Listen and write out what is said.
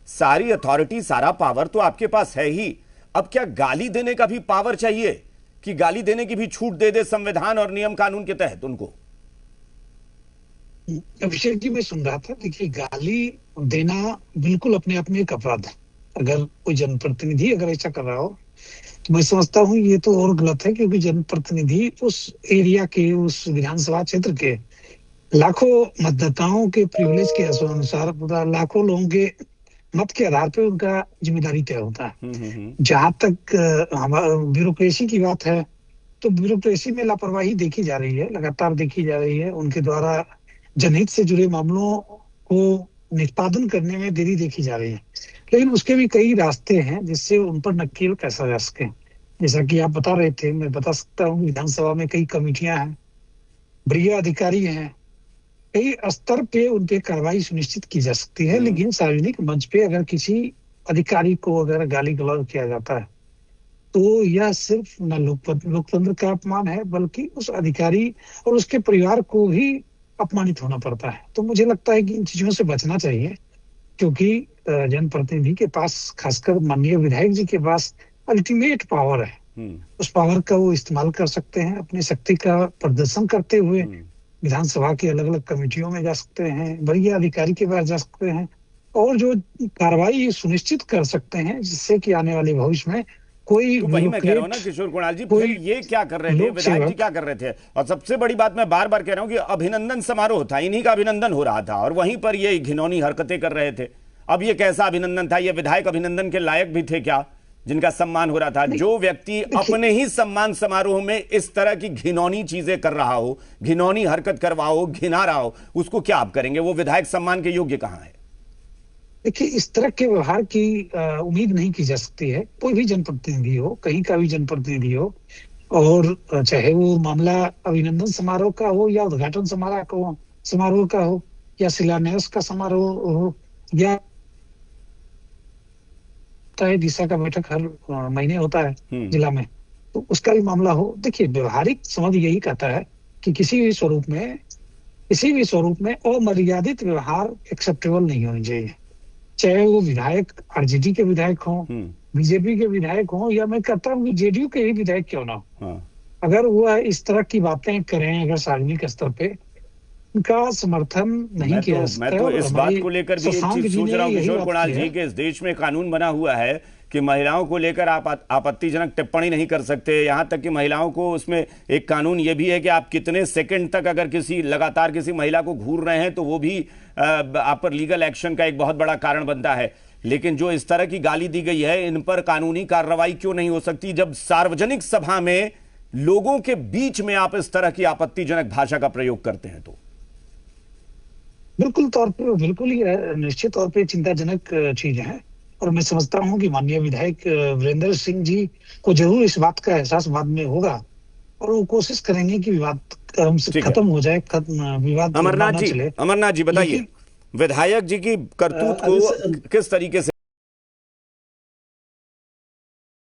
सारी अथॉरिटी, सारा पावर तो आपके पास है ही, अब क्या गाली देने का भी पावर चाहिए कि गाली देने की भी छूट दे दे संविधान और नियम कानून के तहत उनको? अभिषेक जी, मैं सुन रहा था, देखिए गाली देना बिल्कुल अपने आप में एक अपराध है। अगर कोई जनप्रतिनिधि अगर ऐसा कर रहा हो तो मैं समझता हूँ ये तो और गलत है, क्योंकि जनप्रतिनिधि उस एरिया के, उस विधानसभा क्षेत्र के लाखों मतदाताओं के प्रिविलेज के अनुसार लाखों लोगों के मत के आधार पे उनका जिम्मेदारी तय होता है। जहां तक ब्यूरोक्रेसी की बात है, तो ब्यूरोक्रेसी में लापरवाही देखी जा रही है, लगातार देखी जा रही है। उनके द्वारा जनहित से जुड़े मामलों को निष्पादन करने में देरी देखी जा रही है। लेकिन उसके भी कई रास्ते हैं जिससे उन पर नकेल कसा जा सके। जैसा कि आप बता रहे थे, मैं बता सकता हूँ, विधानसभा में कई कमेटियां हैं, वरीय अधिकारी हैं, कई स्तर पे उन पे कार्रवाई सुनिश्चित की जा सकती है। लेकिन सार्वजनिक मंच पे अगर किसी अधिकारी को अगर गाली गलौज किया जाता है तो यह सिर्फ न लोकतंत्र का अपमान है, बल्कि उस अधिकारी और उसके परिवार को भी अपमानित होना पड़ता है। तो मुझे लगता है कि इन चीजों से बचना चाहिए, क्योंकि जनप्रतिनिधि के पास, खासकर माननीय विधायक जी के पास अल्टीमेट पावर है। उस पावर का वो इस्तेमाल कर सकते हैं, अपनी शक्ति का प्रदर्शन करते हुए विधानसभा की अलग अलग कमेटियों में जा सकते हैं, वरीय अधिकारी के पास जा सकते हैं और जो कार्रवाई सुनिश्चित कर सकते हैं, जिससे कि आने वाले भविष्य में कोई, तो वही मैं कह रहा हूं ना किशोर कुणाल जी, फिर ये क्या कर रहे थे, विधायक जी क्या कर रहे थे? और सबसे बड़ी बात मैं बार बार कह रहा हूं कि अभिनंदन समारोह था, इन्हीं का अभिनंदन हो रहा था और वहीं पर ये घिनौनी हरकतें कर रहे थे। अब ये कैसा अभिनंदन था? ये विधायक अभिनंदन के लायक भी थे क्या, जिनका सम्मान हो रहा था? जो व्यक्ति अपने ही सम्मान समारोह में इस तरह की घिनौनी चीजें कर रहा हो, घिनौनी हरकत करवा हो, घिना रहा हो, उसको क्या आप करेंगे? वो विधायक सम्मान के योग्य कहां है? देखिए, इस तरह के व्यवहार की उम्मीद नहीं की जा सकती है। कोई भी जनप्रतिनिधि हो, कहीं का भी जनप्रतिनिधि हो, और चाहे वो मामला अभिनंदन समारोह का हो या उद्घाटन समारोह का हो या शिलान्यास का समारोह हो या दिशा का बैठक हर महीने होता है जिला में, तो उसका भी मामला हो। देखिए, व्यवहारिक समझ यही कहता है कि किसी भी स्वरूप में अमर्यादित व्यवहार एक्सेप्टेबल नहीं होनी चाहिए। चाहे वो विधायक आरजेडी के विधायक हों, बीजेपी के विधायक हों, या मैं कहता हूँ जेडीयू के ही विधायक क्यों ना हो, अगर वो इस तरह की बातें करें, अगर सार्वजनिक स्तर पे उनका समर्थन नहीं किया जा सकता। मैं तो इस बात को लेकर भी एक चीज सोच रहा हूँ किशोर कुणाल जी, कि इस देश में कानून बना हुआ है कि महिलाओं को लेकर आप आपत्तिजनक टिप्पणी नहीं कर सकते। यहां तक कि महिलाओं को, उसमें एक कानून यह भी है कि आप कितने सेकंड तक अगर लगातार किसी महिला को घूर रहे हैं तो वो भी आप पर लीगल एक्शन का एक बहुत बड़ा कारण बनता है। लेकिन जो इस तरह की गाली दी गई है, इन पर कानूनी कार्रवाई क्यों नहीं हो सकती, जब सार्वजनिक सभा में लोगों के बीच में आप इस तरह की आपत्तिजनक भाषा का प्रयोग करते हैं? तो बिल्कुल ही निश्चित तौर पे चिंताजनक चीज है। और मैं समझता हूं कि माननीय विधायक वीरेंद्र सिंह जी को जरूर इस बात का एहसास बाद में होगा और वो कोशिश करेंगे कि विवाद हमसे खत्म हो जाए, विवाद अमरनाथ जी बताइए, विधायक जी की करतूत को किस तरीके से